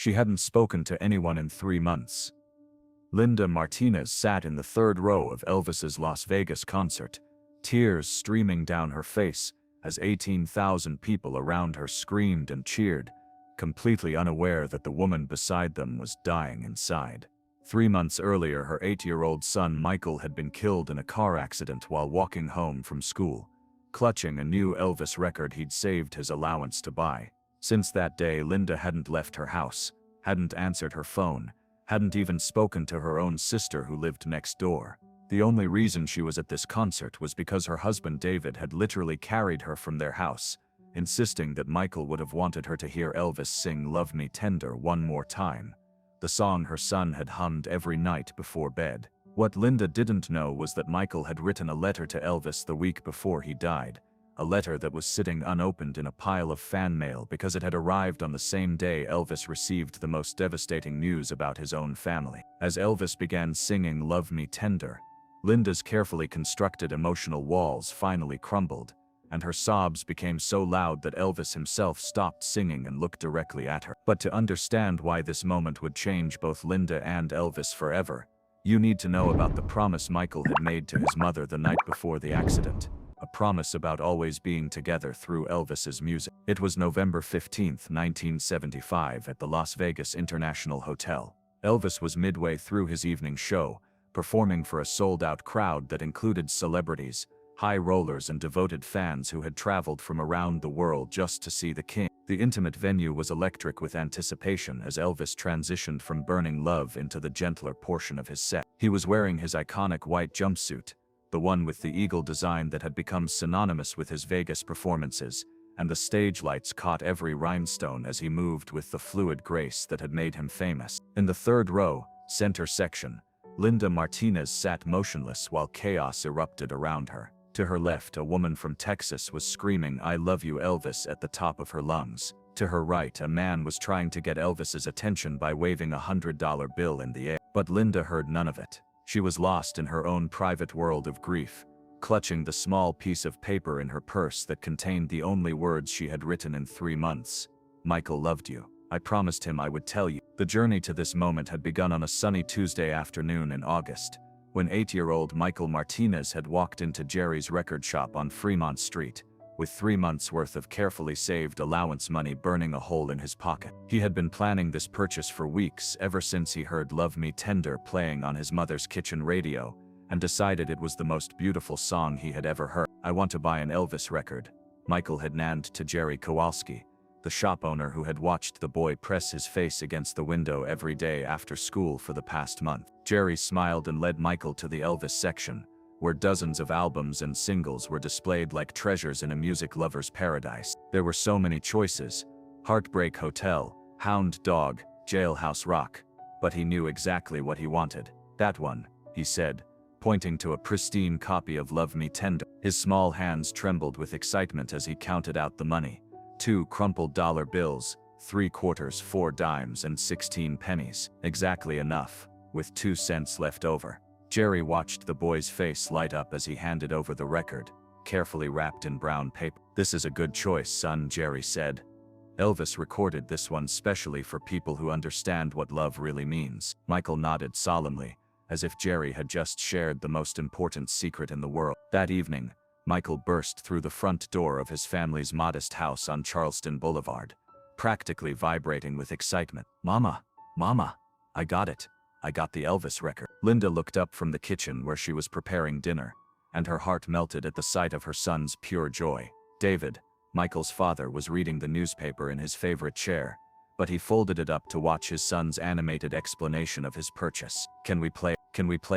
She hadn't spoken to anyone in 3 months. Linda Martinez sat in the third row of Elvis's Las Vegas concert, tears streaming down her face as 18,000 people around her screamed and cheered, completely unaware that the woman beside them was dying inside. 3 months earlier, her 8-year-old son Michael had been killed in a car accident while walking home from school, clutching a new Elvis record he'd saved his allowance to buy. Since that day, Linda hadn't left her house, hadn't answered her phone, hadn't even spoken to her own sister who lived next door. The only reason she was at this concert was because her husband David had literally carried her from their house, insisting that Michael would have wanted her to hear Elvis sing "Love Me Tender" one more time, the song her son had hummed every night before bed. What Linda didn't know was that Michael had written a letter to Elvis the week before he died, a letter that was sitting unopened in a pile of fan mail because it had arrived on the same day Elvis received the most devastating news about his own family. As Elvis began singing "Love Me Tender," Linda's carefully constructed emotional walls finally crumbled, and her sobs became so loud that Elvis himself stopped singing and looked directly at her. But to understand why this moment would change both Linda and Elvis forever, you need to know about the promise Michael had made to his mother the night before the accident, a promise about always being together through Elvis's music. It was November 15, 1975, at the Las Vegas International Hotel. Elvis was midway through his evening show, performing for a sold-out crowd that included celebrities, high rollers and devoted fans who had traveled from around the world just to see the king. The intimate venue was electric with anticipation as Elvis transitioned from Burning Love into the gentler portion of his set. He was wearing his iconic white jumpsuit, the one with the eagle design that had become synonymous with his Vegas performances, and the stage lights caught every rhinestone as he moved with the fluid grace that had made him famous. In the third row, center section, Linda Martinez sat motionless while chaos erupted around her. To her left, a woman from Texas was screaming "I love you, Elvis" at the top of her lungs. To her right, a man was trying to get Elvis's attention by waving a $100 bill in the air. But Linda heard none of it. She was lost in her own private world of grief, clutching the small piece of paper in her purse that contained the only words she had written in 3 months. "Michael loved you. I promised him I would tell you." The journey to this moment had begun on a sunny Tuesday afternoon in August, when 8-year-old Michael Martinez had walked into Jerry's record shop on Fremont Street, with 3 months' worth of carefully saved allowance money burning a hole in his pocket. He had been planning this purchase for weeks, ever since he heard "Love Me Tender" playing on his mother's kitchen radio, and decided it was the most beautiful song he had ever heard. "I want to buy an Elvis record," Michael had nanned to Jerry Kowalski, the shop owner who had watched the boy press his face against the window every day after school for the past month. Jerry smiled and led Michael to the Elvis section, where dozens of albums and singles were displayed like treasures in a music lover's paradise. There were so many choices: Heartbreak Hotel, Hound Dog, Jailhouse Rock. But he knew exactly what he wanted. "That one," he said, pointing to a pristine copy of "Love Me Tender." His small hands trembled with excitement as he counted out the money. 2 crumpled dollar bills, 3 quarters, 4 dimes, and 16 pennies. Exactly enough, with 2 cents left over. Jerry watched the boy's face light up as he handed over the record, carefully wrapped in brown paper. "This is a good choice, son," Jerry said. "Elvis recorded this one specially for people who understand what love really means." Michael nodded solemnly, as if Jerry had just shared the most important secret in the world. That evening, Michael burst through the front door of his family's modest house on Charleston Boulevard, practically vibrating with excitement. "Mama, Mama, I got it. I got the Elvis record." Linda looked up from the kitchen where she was preparing dinner, and her heart melted at the sight of her son's pure joy. David, Michael's father, was reading the newspaper in his favorite chair, but he folded it up to watch his son's animated explanation of his purchase. Can we play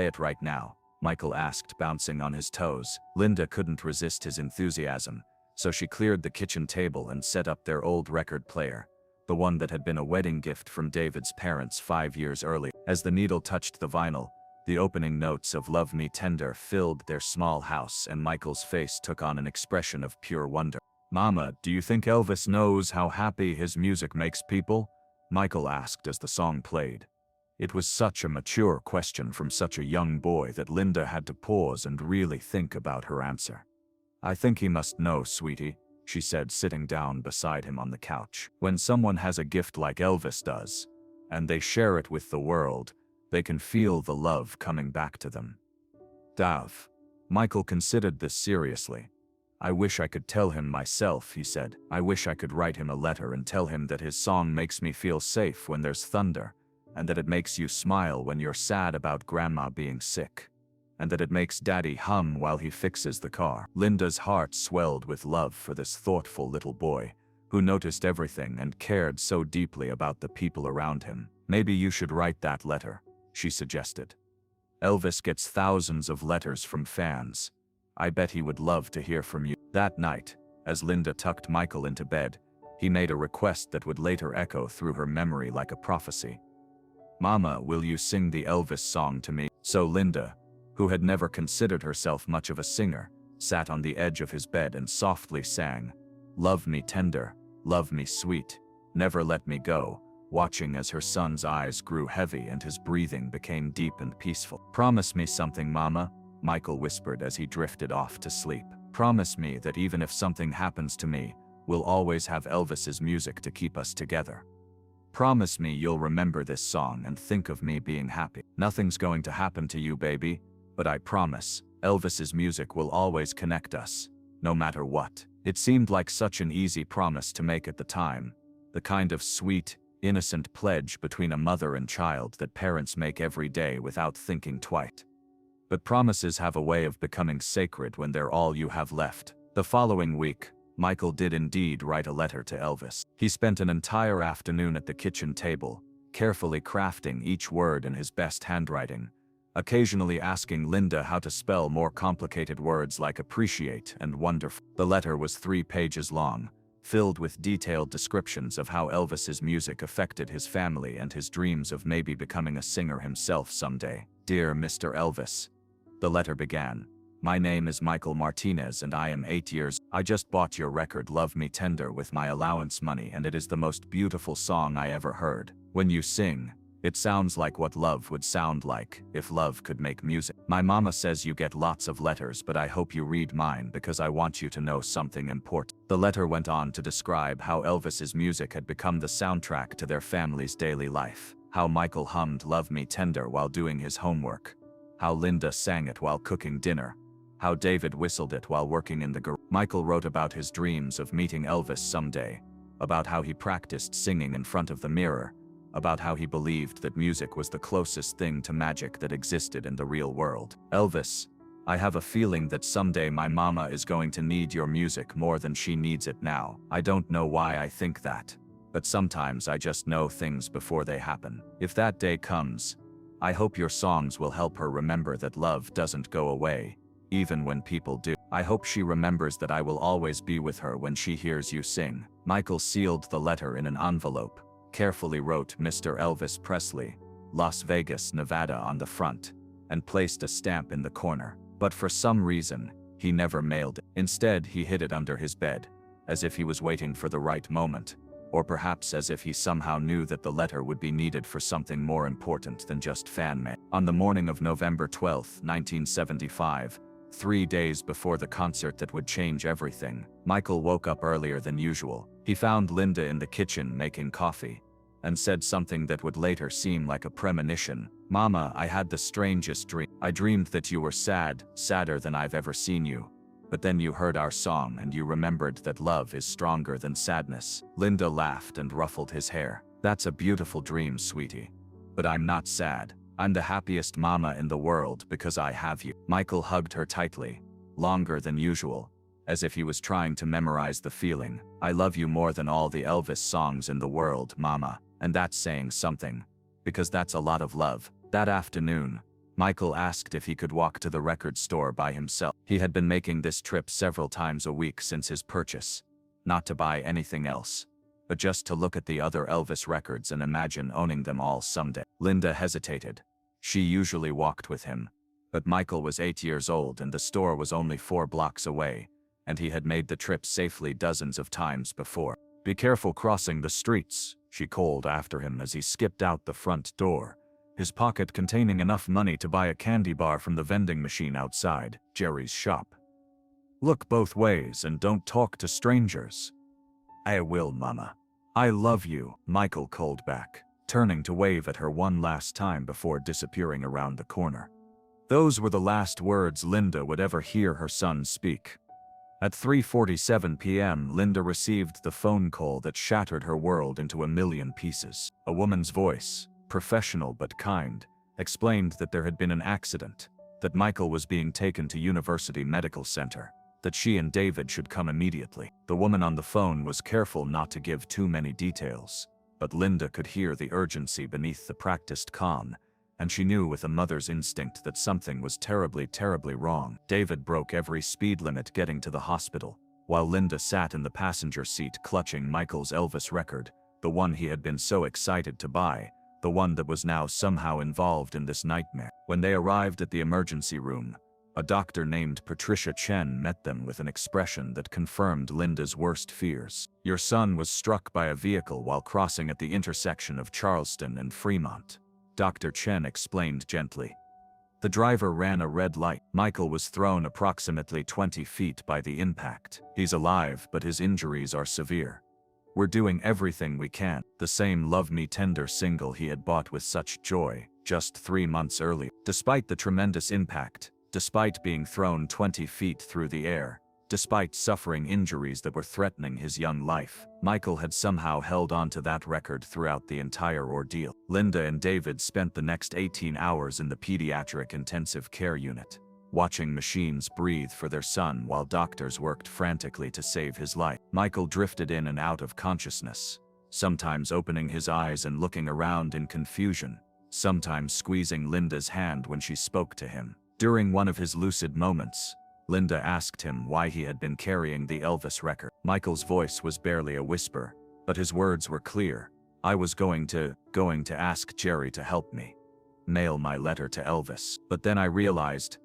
it right now?" Michael asked, bouncing on his toes. Linda couldn't resist his enthusiasm, so she cleared the kitchen table and set up their old record player, the one that had been a wedding gift from David's parents 5 years earlier. As the needle touched the vinyl, the opening notes of "Love Me Tender" filled their small house, and Michael's face took on an expression of pure wonder. "Mama, do you think Elvis knows how happy his music makes people?" Michael asked as the song played. It was such a mature question from such a young boy that Linda had to pause and really think about her answer. "I think he must know, sweetie," she said, sitting down beside him on the couch. "When someone has a gift like Elvis does, and they share it with the world, they can feel the love coming back to them. Dav. Michael considered this seriously. I wish I could tell him myself, he said. I wish I could write him a letter and tell him that his song makes me feel safe when there's thunder, and that it makes you smile when you're sad about grandma being sick, and that it makes daddy hum while he fixes the car. Linda's heart swelled with love for this thoughtful little boy, who noticed everything and cared so deeply about the people around him. Maybe you should write that letter, she suggested. Elvis gets thousands of letters from fans. I bet he would love to hear from you. That night, as Linda tucked Michael into bed, he made a request that would later echo through her memory like a prophecy. Mama, will you sing the Elvis song to me? So Linda, who had never considered herself much of a singer, sat on the edge of his bed and softly sang, "Love me tender, love me sweet, never let me go," watching as her son's eyes grew heavy and his breathing became deep and peaceful. "Promise me something, Mama," Michael whispered as he drifted off to sleep. "Promise me that even if something happens to me, we'll always have Elvis's music to keep us together. Promise me you'll remember this song and think of me being happy. Nothing's going to happen to you, baby, but I promise, Elvis's music will always connect us, no matter what." It seemed like such an easy promise to make at the time, the kind of sweet, innocent pledge between a mother and child that parents make every day without thinking twice. But promises have a way of becoming sacred when they're all you have left. The following week, Michael did indeed write a letter to Elvis. He spent an entire afternoon at the kitchen table, carefully crafting each word in his best handwriting, occasionally asking Linda how to spell more complicated words like appreciate and wonderful. The letter was 3 pages long, filled with detailed descriptions of how Elvis's music affected his family and his dreams of maybe becoming a singer himself someday. "Dear Mr. Elvis," the letter began, "my name is Michael Martinez and I am 8 years. I just bought your record Love Me Tender with my allowance money and it is the most beautiful song I ever heard. When you sing, it sounds like what love would sound like if love could make music. My mama says you get lots of letters, but I hope you read mine because I want you to know something important." The letter went on to describe how Elvis's music had become the soundtrack to their family's daily life, how Michael hummed Love Me Tender while doing his homework, how Linda sang it while cooking dinner, how David whistled it while working in the garage. Michael wrote about his dreams of meeting Elvis someday, about how he practiced singing in front of the mirror, about how he believed that music was the closest thing to magic that existed in the real world. "Elvis, I have a feeling that someday my mama is going to need your music more than she needs it now. I don't know why I think that, but sometimes I just know things before they happen. If that day comes, I hope your songs will help her remember that love doesn't go away, even when people do. I hope she remembers that I will always be with her when she hears you sing." Michael sealed the letter in an envelope, carefully wrote Mr. Elvis Presley, Las Vegas, Nevada on the front, and placed a stamp in the corner. But for some reason, he never mailed it. Instead, he hid it under his bed, as if he was waiting for the right moment, or perhaps as if he somehow knew that the letter would be needed for something more important than just fan mail. On the morning of November 12, 1975, 3 days before the concert that would change everything, Michael woke up earlier than usual. He found Linda in the kitchen making coffee, and said something that would later seem like a premonition. "Mama, I had the strangest dream. I dreamed that you were sad, sadder than I've ever seen you. But then you heard our song and you remembered that love is stronger than sadness." Linda laughed and ruffled his hair. "That's a beautiful dream, sweetie. But I'm not sad. I'm the happiest mama in the world because I have you." Michael hugged her tightly, longer than usual, as if he was trying to memorize the feeling. "I love you more than all the Elvis songs in the world, Mama, and that's saying something, because that's a lot of love." That afternoon, Michael asked if he could walk to the record store by himself. He had been making this trip several times a week since his purchase, not to buy anything else, but just to look at the other Elvis records and imagine owning them all someday. Linda hesitated. She usually walked with him, but Michael was 8 years old and the store was only 4 blocks away, and he had made the trip safely dozens of times before. "Be careful crossing the streets," she called after him as he skipped out the front door, his pocket containing enough money to buy a candy bar from the vending machine outside Jerry's shop. "Look both ways and don't talk to strangers." "I will, Mama. I love you," Michael called back. turning to wave at her one last time before disappearing around the corner. Those were the last words Linda would ever hear her son speak. At 3:47 p.m., Linda received the phone call that shattered her world into a million pieces. A woman's voice, professional but kind, explained that there had been an accident, that Michael was being taken to University Medical Center, that she and David should come immediately. The woman on the phone was careful not to give too many details, but Linda could hear the urgency beneath the practiced calm, and she knew with a mother's instinct that something was terribly, terribly wrong. David broke every speed limit getting to the hospital, while Linda sat in the passenger seat clutching Michael's Elvis record, the one he had been so excited to buy, the one that was now somehow involved in this nightmare. When they arrived at the emergency room, a doctor named Patricia Chen met them with an expression that confirmed Linda's worst fears. "Your son was struck by a vehicle while crossing at the intersection of Charleston and Fremont," Dr. Chen explained gently. "The driver ran a red light. Michael was thrown approximately 20 feet by the impact. He's alive, but his injuries are severe. We're doing everything we can." The same Love Me Tender single he had bought with such joy just 3 months earlier. Despite the tremendous impact, despite being thrown 20 feet through the air, despite suffering injuries that were threatening his young life, Michael had somehow held on to that record throughout the entire ordeal. Linda and David spent the next 18 hours in the pediatric intensive care unit, watching machines breathe for their son while doctors worked frantically to save his life. Michael drifted in and out of consciousness, sometimes opening his eyes and looking around in confusion, sometimes squeezing Linda's hand when she spoke to him. During one of his lucid moments, Linda asked him why he had been carrying the Elvis record. Michael's voice was barely a whisper, but his words were clear. "I was going to ask Jerry to help me mail my letter to Elvis. But then I realized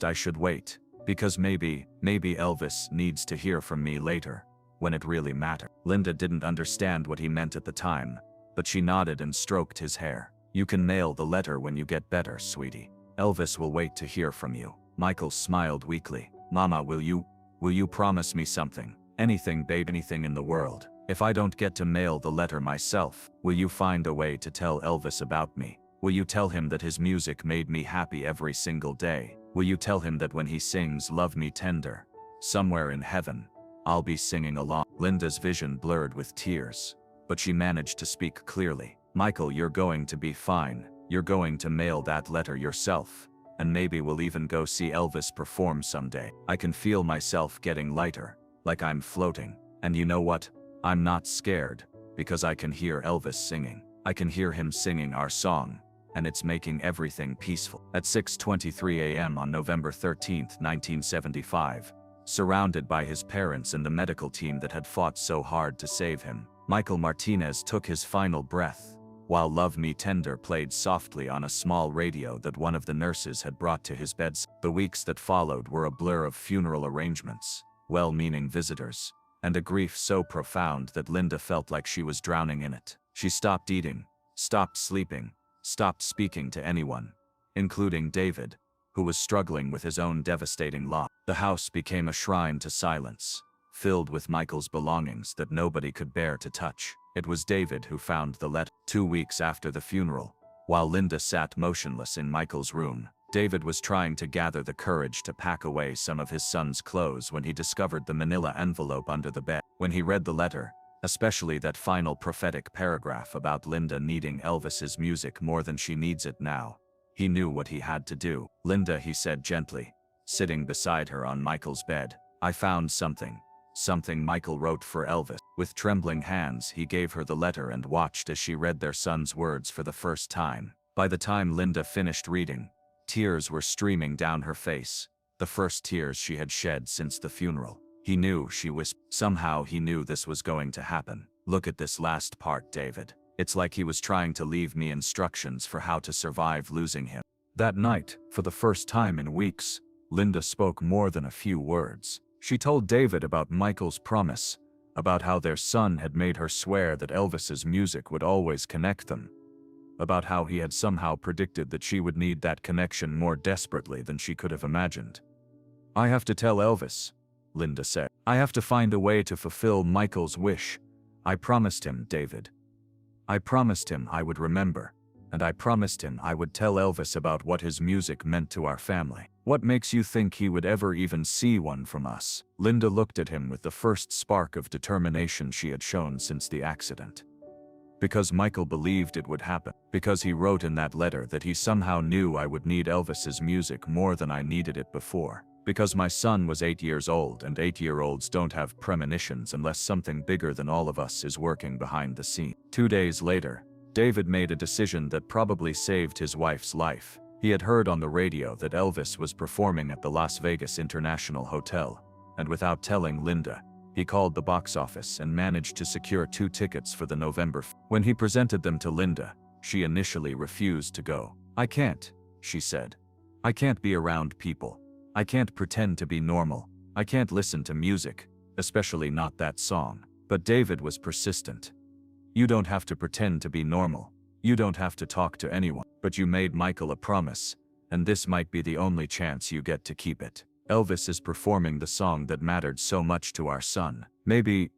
I should wait, because maybe Elvis needs to hear from me later, when it really mattered." Linda didn't understand what he meant at the time, but she nodded and stroked his hair. "You can mail the letter when you get better, sweetie. Elvis will wait to hear from you." Michael smiled weakly. "Mama, will you promise me something? Anything, babe, anything in the world. If I don't get to mail the letter myself, will you find a way to tell Elvis about me? Will you tell him that his music made me happy every single day? Will you tell him that when he sings Love Me Tender, somewhere in heaven, I'll be singing along?" Linda's vision blurred with tears, but she managed to speak clearly. "Michael, you're going to be fine. You're going to mail that letter yourself, and maybe we'll even go see Elvis perform someday. I can feel myself getting lighter, like I'm floating. And you know what? I'm not scared, because I can hear Elvis singing. I can hear him singing our song, and it's making everything peaceful." At 6:23 a.m. on November 13, 1975, surrounded by his parents and the medical team that had fought so hard to save him, Michael Martinez took his final breath, while Love Me Tender played softly on a small radio that one of the nurses had brought to his bedside. The weeks that followed were a blur of funeral arrangements, well-meaning visitors, and a grief so profound that Linda felt like she was drowning in it. She stopped eating, stopped sleeping, stopped speaking to anyone, including David, who was struggling with his own devastating loss. The house became a shrine to silence, filled with Michael's belongings that nobody could bear to touch. It was David who found the letter. 2 weeks after the funeral, while Linda sat motionless in Michael's room, David was trying to gather the courage to pack away some of his son's clothes when he discovered the manila envelope under the bed. When he read the letter, especially that final prophetic paragraph about Linda needing Elvis's music more than she needs it now, he knew what he had to do. "Linda," he said gently, sitting beside her on Michael's bed, "I found something Michael wrote for Elvis." With trembling hands, he gave her the letter and watched as she read their son's words for the first time. By the time Linda finished reading, tears were streaming down her face, the first tears she had shed since the funeral. "He knew," she whispered. "Somehow he knew this was going to happen. Look at this last part, David. It's like he was trying to leave me instructions for how to survive losing him." That night, for the first time in weeks, Linda spoke more than a few words. She told David about Michael's promise, about how their son had made her swear that Elvis's music would always connect them, about how he had somehow predicted that she would need that connection more desperately than she could have imagined. "I have to tell Elvis," Linda said. "I have to find a way to fulfill Michael's wish. I promised him, David. I promised him I would remember. And I promised him I would tell Elvis about what his music meant to our family. What makes you think he would ever even see one from us? Linda looked at him with the first spark of determination she had shown since the accident. Because Michael believed it would happen. Because he wrote in that letter that he somehow knew I would need Elvis's music more than I needed it before. Because my son was 8 years old, and 8-year-olds don't have premonitions unless something bigger than all of us is working behind the scene. 2 days later, David made a decision that probably saved his wife's life. He had heard on the radio that Elvis was performing at the Las Vegas International Hotel, and without telling Linda, he called the box office and managed to secure 2 tickets for the November. When he presented them to Linda, she initially refused to go. "I can't," she said. "I can't be around people. I can't pretend to be normal. I can't listen to music, especially not that song." But David was persistent. "You don't have to pretend to be normal. You don't have to talk to anyone. But you made Michael a promise, and this might be the only chance you get to keep it. Elvis is performing the song that mattered so much to our son. Maybe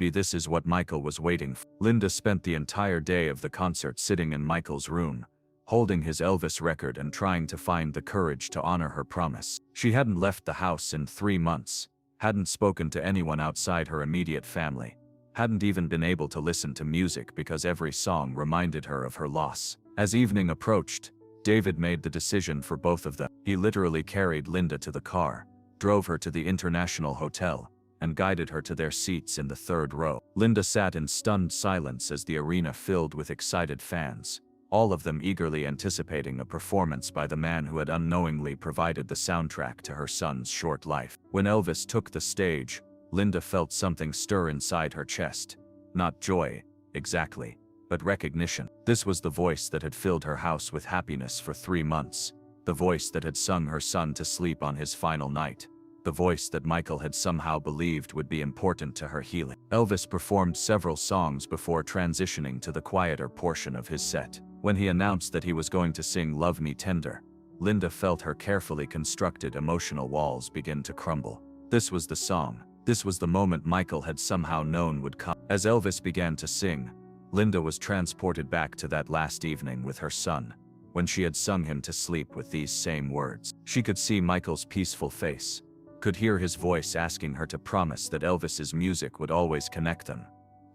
this is what Michael was waiting for." Linda spent the entire day of the concert sitting in Michael's room, holding his Elvis record and trying to find the courage to honor her promise. She hadn't left the house in 3 months, hadn't spoken to anyone outside her immediate family, hadn't even been able to listen to music because every song reminded her of her loss. As evening approached, David made the decision for both of them. He literally carried Linda to the car, drove her to the International Hotel, and guided her to their seats in the 3rd row. Linda sat in stunned silence as the arena filled with excited fans, all of them eagerly anticipating a performance by the man who had unknowingly provided the soundtrack to her son's short life. When Elvis took the stage, Linda felt something stir inside her chest. Not joy, exactly, but recognition. This was the voice that had filled her house with happiness for 3 months, the voice that had sung her son to sleep on his final night, the voice that Michael had somehow believed would be important to her healing. Elvis performed several songs before transitioning to the quieter portion of his set. When he announced that he was going to sing "Love Me Tender," Linda felt her carefully constructed emotional walls begin to crumble. This was the song. This was the moment Michael had somehow known would come. As Elvis began to sing, Linda was transported back to that last evening with her son, when she had sung him to sleep with these same words. She could see Michael's peaceful face, could hear his voice asking her to promise that Elvis's music would always connect them,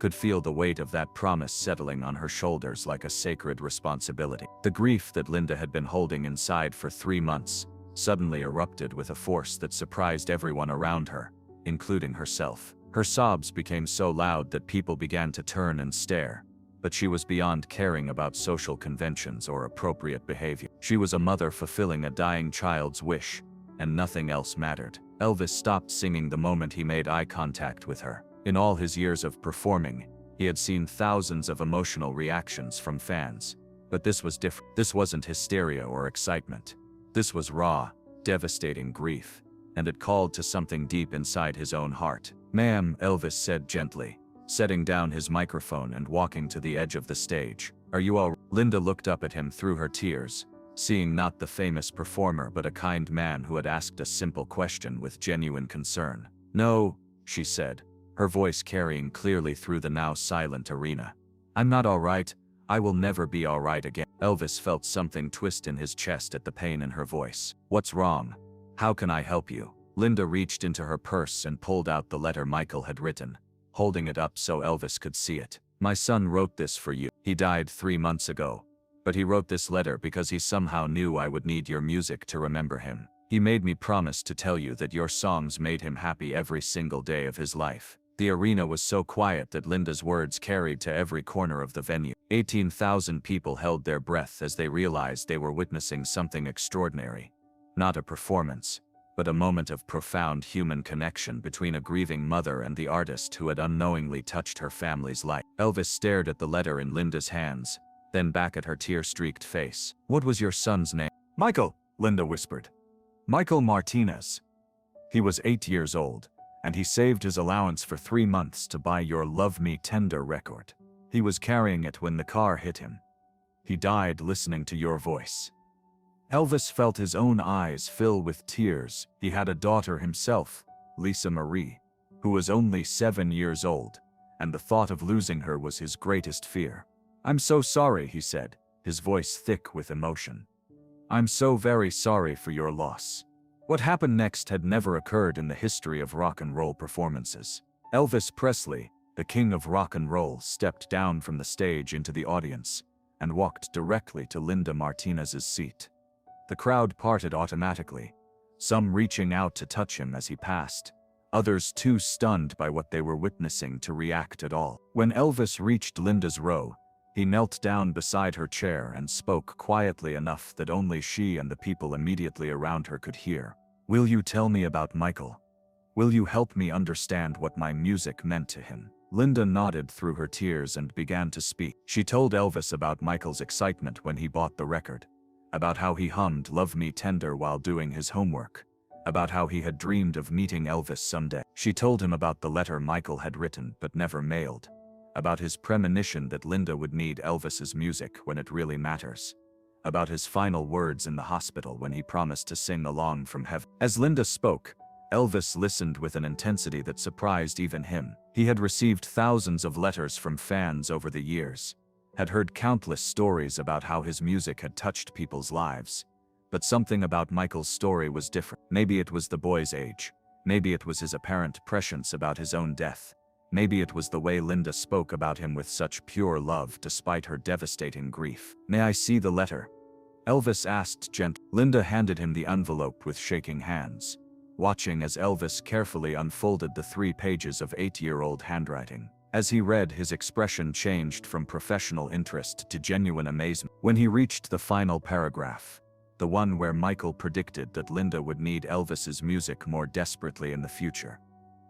could feel the weight of that promise settling on her shoulders like a sacred responsibility. The grief that Linda had been holding inside for 3 months suddenly erupted with a force that surprised everyone around her, including herself. Her sobs became so loud that people began to turn and stare, but she was beyond caring about social conventions or appropriate behavior. She was a mother fulfilling a dying child's wish, and nothing else mattered. Elvis stopped singing the moment he made eye contact with her. In all his years of performing, he had seen thousands of emotional reactions from fans, but this was different. This wasn't hysteria or excitement. This was raw, devastating grief, and it called to something deep inside his own heart. "Ma'am," Elvis said gently, setting down his microphone and walking to the edge of the stage. "Are you all right?" Linda looked up at him through her tears, seeing not the famous performer but a kind man who had asked a simple question with genuine concern. "No," she said, her voice carrying clearly through the now silent arena. "I'm not all right. I will never be all right again." Elvis felt something twist in his chest at the pain in her voice. "What's wrong? How can I help you?" Linda reached into her purse and pulled out the letter Michael had written, holding it up so Elvis could see it. "My son wrote this for you. He died 3 months ago, but he wrote this letter because he somehow knew I would need your music to remember him. He made me promise to tell you that your songs made him happy every single day of his life." The arena was so quiet that Linda's words carried to every corner of the venue. 18,000 people held their breath as they realized they were witnessing something extraordinary. Not a performance, but a moment of profound human connection between a grieving mother and the artist who had unknowingly touched her family's life. Elvis stared at the letter in Linda's hands, then back at her tear-streaked face. "What was your son's name?" "Michael," Linda whispered. "Michael Martinez. He was 8 years old, and he saved his allowance for 3 months to buy your Love Me Tender record. He was carrying it when the car hit him. He died listening to your voice." Elvis felt his own eyes fill with tears. He had a daughter himself, Lisa Marie, who was only 7 years old, and the thought of losing her was his greatest fear. "I'm so sorry," he said, his voice thick with emotion. "I'm so very sorry for your loss." What happened next had never occurred in the history of rock and roll performances. Elvis Presley, the king of rock and roll, stepped down from the stage into the audience and walked directly to Linda Martinez's seat. The crowd parted automatically, some reaching out to touch him as he passed, others too stunned by what they were witnessing to react at all. When Elvis reached Linda's row, he knelt down beside her chair and spoke quietly enough that only she and the people immediately around her could hear. "Will you tell me about Michael? Will you help me understand what my music meant to him?" Linda nodded through her tears and began to speak. She told Elvis about Michael's excitement when he bought the record, about how he hummed "Love Me Tender" while doing his homework, about how he had dreamed of meeting Elvis someday. She told him about the letter Michael had written but never mailed, about his premonition that Linda would need Elvis's music when it really matters, about his final words in the hospital when he promised to sing along from heaven. As Linda spoke, Elvis listened with an intensity that surprised even him. He had received thousands of letters from fans over the years, had heard countless stories about how his music had touched people's lives. But something about Michael's story was different. Maybe it was the boy's age. Maybe it was his apparent prescience about his own death. Maybe it was the way Linda spoke about him with such pure love despite her devastating grief. "May I see the letter?" Elvis asked gently. Linda handed him the envelope with shaking hands, watching as Elvis carefully unfolded the 3 pages of 8-year-old handwriting. As he read, his expression changed from professional interest to genuine amazement. When he reached the final paragraph, the one where Michael predicted that Linda would need Elvis's music more desperately in the future,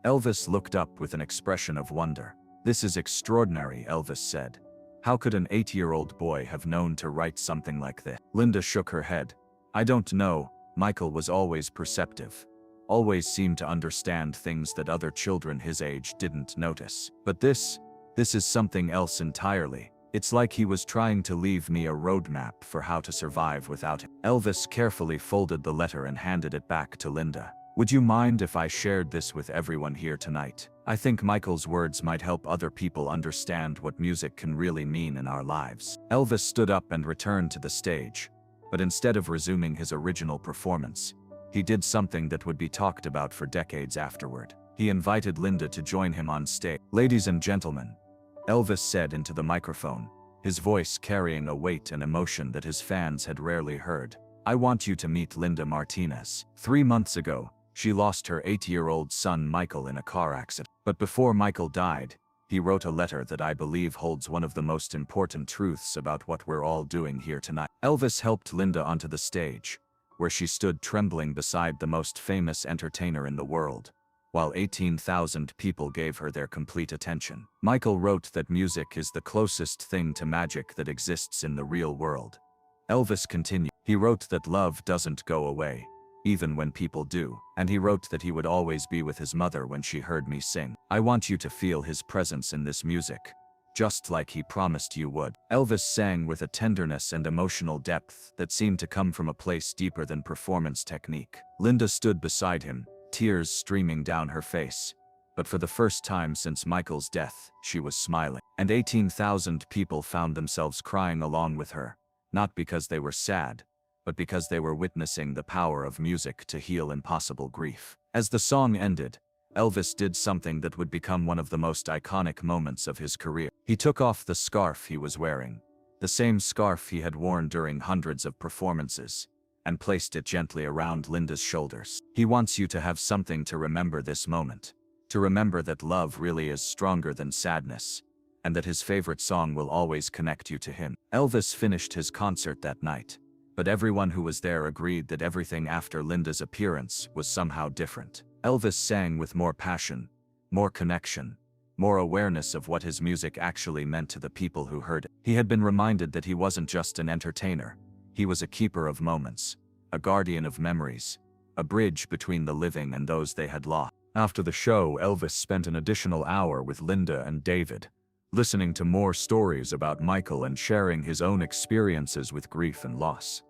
Elvis looked up with an expression of wonder. "This is extraordinary," Elvis said. "How could an 8-year-old boy have known to write something like this?" Linda shook her head. "I don't know. Michael was always perceptive, always seemed to understand things that other children his age didn't notice. But this is something else entirely. It's like he was trying to leave me a roadmap for how to survive without him." Elvis carefully folded the letter and handed it back to Linda. "Would you mind if I shared this with everyone here tonight? I think Michael's words might help other people understand what music can really mean in our lives." Elvis stood up and returned to the stage, but instead of resuming his original performance, he did something that would be talked about for decades afterward. He invited Linda to join him on stage. "Ladies and gentlemen," Elvis said into the microphone, his voice carrying a weight and emotion that his fans had rarely heard, "I want you to meet Linda Martinez. 3 months ago, she lost her 8-year-old son Michael in a car accident. But before Michael died, he wrote a letter that I believe holds one of the most important truths about what we're all doing here tonight." Elvis helped Linda onto the stage, where she stood trembling beside the most famous entertainer in the world, while 18,000 people gave her their complete attention. "Michael wrote that music is the closest thing to magic that exists in the real world." Elvis continued. "He wrote that love doesn't go away, even when people do. And he wrote that he would always be with his mother when she heard me sing. I want you to feel his presence in this music, just like he promised you would." Elvis sang with a tenderness and emotional depth that seemed to come from a place deeper than performance technique. Linda stood beside him, tears streaming down her face. But for the first time since Michael's death, she was smiling. And 18,000 people found themselves crying along with her, not because they were sad, but because they were witnessing the power of music to heal impossible grief. As the song ended, Elvis did something that would become one of the most iconic moments of his career. He took off the scarf he was wearing, the same scarf he had worn during hundreds of performances, and placed it gently around Linda's shoulders. "He wants you to have something to remember this moment, to remember that love really is stronger than sadness, and that his favorite song will always connect you to him." Elvis finished his concert that night, but everyone who was there agreed that everything after Linda's appearance was somehow different. Elvis sang with more passion, more connection, more awareness of what his music actually meant to the people who heard it. He had been reminded that he wasn't just an entertainer, he was a keeper of moments, a guardian of memories, a bridge between the living and those they had lost. After the show, Elvis spent an additional hour with Linda and David, listening to more stories about Michael and sharing his own experiences with grief and loss.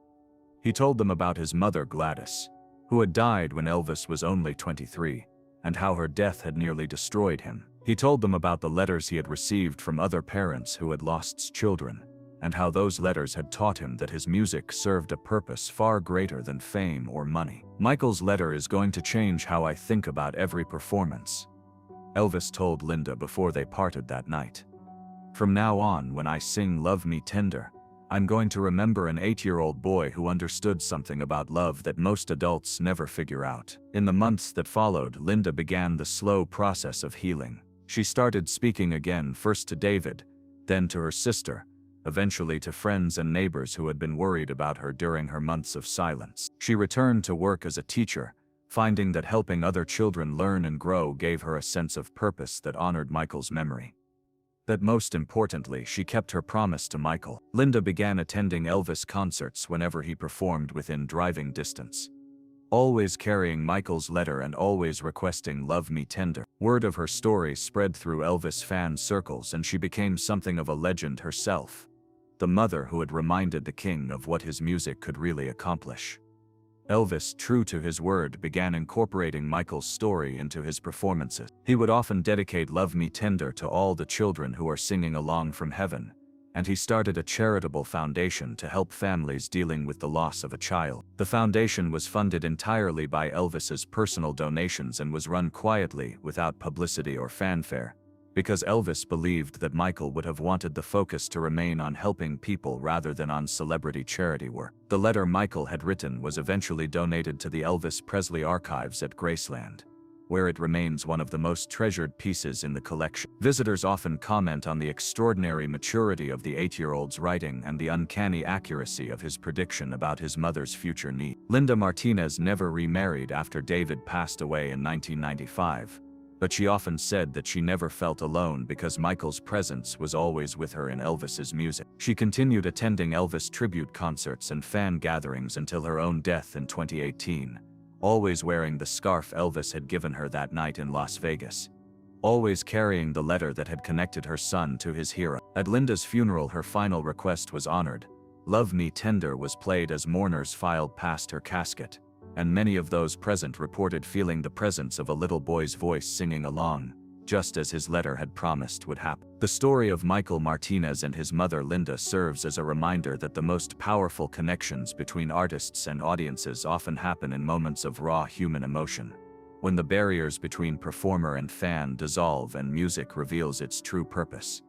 He told them about his mother Gladys, who had died when Elvis was only 23, and how her death had nearly destroyed him. He told them about the letters he had received from other parents who had lost children, and how those letters had taught him that his music served a purpose far greater than fame or money. "Michael's letter is going to change how I think about every performance," Elvis told Linda before they parted that night. "From now on, when I sing Love Me Tender, I'm going to remember an 8-year-old boy who understood something about love that most adults never figure out." In the months that followed, Linda began the slow process of healing. She started speaking again, first to David, then to her sister, eventually to friends and neighbors who had been worried about her during her months of silence. She returned to work as a teacher, finding that helping other children learn and grow gave her a sense of purpose that honored Michael's memory. That most importantly, she kept her promise to Michael. Linda began attending Elvis concerts whenever he performed within driving distance, always carrying Michael's letter and always requesting Love Me Tender. Word of her story spread through Elvis fan circles, and she became something of a legend herself, the mother who had reminded the king of what his music could really accomplish. Elvis, true to his word, began incorporating Michael's story into his performances. He would often dedicate Love Me Tender to all the children who are singing along from heaven, and he started a charitable foundation to help families dealing with the loss of a child. The foundation was funded entirely by Elvis's personal donations and was run quietly, without publicity or fanfare, because Elvis believed that Michael would have wanted the focus to remain on helping people rather than on celebrity charity work. The letter Michael had written was eventually donated to the Elvis Presley archives at Graceland, where it remains one of the most treasured pieces in the collection. Visitors often comment on the extraordinary maturity of the 8-year-old's writing and the uncanny accuracy of his prediction about his mother's future need. Linda Martinez never remarried after David passed away in 1995. But she often said that she never felt alone because Michael's presence was always with her in Elvis's music. She continued attending Elvis tribute concerts and fan gatherings until her own death in 2018, always wearing the scarf Elvis had given her that night in Las Vegas, always carrying the letter that had connected her son to his hero. At Linda's funeral, her final request was honored. Love Me Tender was played as mourners filed past her casket, and many of those present reported feeling the presence of a little boy's voice singing along, just as his letter had promised would happen. The story of Michael Martinez and his mother Linda serves as a reminder that the most powerful connections between artists and audiences often happen in moments of raw human emotion, when the barriers between performer and fan dissolve and music reveals its true purpose: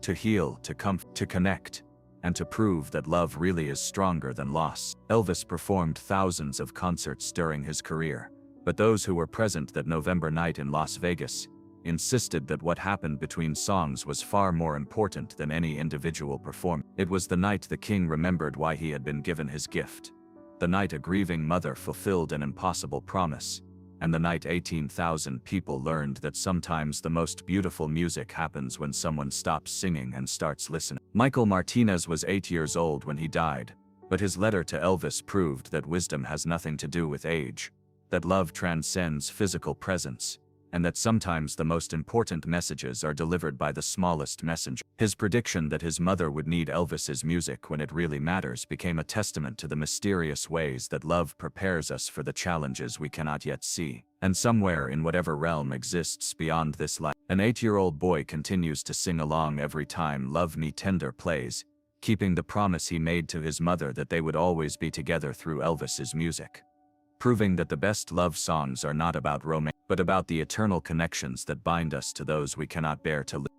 to heal, to comfort, to connect, and to prove that love really is stronger than loss. Elvis performed thousands of concerts during his career, but those who were present that November night in Las Vegas insisted that what happened between songs was far more important than any individual performance. It was the night the king remembered why he had been given his gift, the night a grieving mother fulfilled an impossible promise, and the night 18,000 people learned that sometimes the most beautiful music happens when someone stops singing and starts listening. Michael Martinez was 8 years old when he died, but his letter to Elvis proved that wisdom has nothing to do with age, that love transcends physical presence, and that sometimes the most important messages are delivered by the smallest messenger. His prediction that his mother would need Elvis's music when it really matters became a testament to the mysterious ways that love prepares us for the challenges we cannot yet see. And somewhere in whatever realm exists beyond this life, an 8-year-old boy continues to sing along every time Love Me Tender plays, keeping the promise he made to his mother that they would always be together through Elvis's music, proving that the best love songs are not about romance, but about the eternal connections that bind us to those we cannot bear to live.